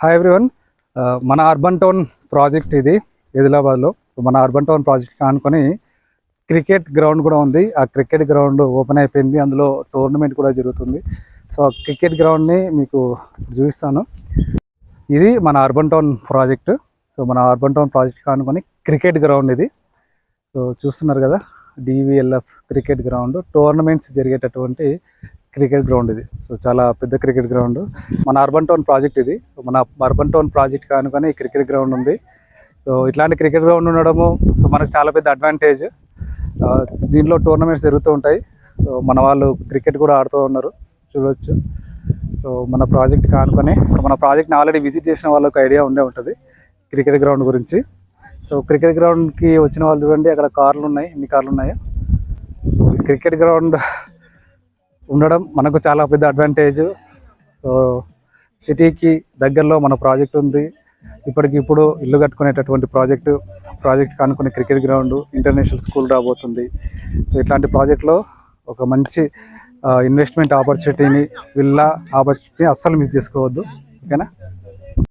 Hi everyone. మన urban town project ఇది ఆదిలాబాద్లో. సో మన అర్బన్ టౌన్ ప్రాజెక్ట్ అనుకొని క్రికెట్ గ్రౌండ్ కూడా ఉంది. ఆ క్రికెట్ గ్రౌండ్ ఓపెన్ అయిపోయింది, అందులో టోర్నమెంట్ కూడా జరుగుతుంది. సో ఆ క్రికెట్ గ్రౌండ్ని మీకు చూపిస్తాను. ఇది మన అర్బన్ టౌన్ ప్రాజెక్ట్. సో మన అర్బన్ టౌన్ ప్రాజెక్ట్ అనుకొని క్రికెట్ గ్రౌండ్ ఇది. సో చూస్తున్నారు కదా, డివిఎల్ఎఫ్ క్రికెట్ గ్రౌండ్, టోర్నమెంట్స్ జరిగేటటువంటి క్రికెట్ గ్రౌండ్ ఇది. సో చాలా పెద్ద క్రికెట్ గ్రౌండ్, మన అర్బన్ టౌన్ ప్రాజెక్ట్ ఇది. సో మన అర్బన్ టౌన్ ప్రాజెక్ట్ అనుకొని క్రికెట్ గ్రౌండ్ ఉంది. సో ఇట్లాంటి క్రికెట్ గ్రౌండ్ ఉండడము సో మనకు చాలా పెద్ద అడ్వాంటేజ్. దీంట్లో టోర్నమెంట్స్ జరుగుతూ ఉంటాయి. సో మన వాళ్ళు క్రికెట్ కూడా ఆడుతూ ఉన్నారు, చూడవచ్చు. సో మన ప్రాజెక్ట్ కానుకొని, సో మన ప్రాజెక్ట్ని ఆల్రెడీ విజిట్ చేసిన వాళ్ళకి ఐడియా ఉండే ఉంటుంది క్రికెట్ గ్రౌండ్ గురించి. సో క్రికెట్ గ్రౌండ్కి వచ్చిన వాళ్ళు చూడండి, అక్కడ కార్లు ఉన్నాయి, ఎన్ని కార్లు ఉన్నాయో. క్రికెట్ గ్రౌండ్ ఉండడం మనకు చాలా పెద్ద అడ్వాంటేజ్. సో సిటీకి దగ్గరలో మన ప్రాజెక్ట్ ఉంది. ఇప్పటికిప్పుడు ఇల్లు కట్టుకునేటటువంటి ప్రాజెక్ట్ కానుకునే క్రికెట్ గ్రౌండ్, ఇంటర్నేషనల్ స్కూల్ రాబోతుంది. సో ఇట్లాంటి ప్రాజెక్ట్లో ఒక మంచి ఇన్వెస్ట్మెంట్ ఆపర్చునిటీని, విల్లా ఆపర్చునిటీని అస్సలు మిస్ చేసుకోవద్దు. ఓకేనా?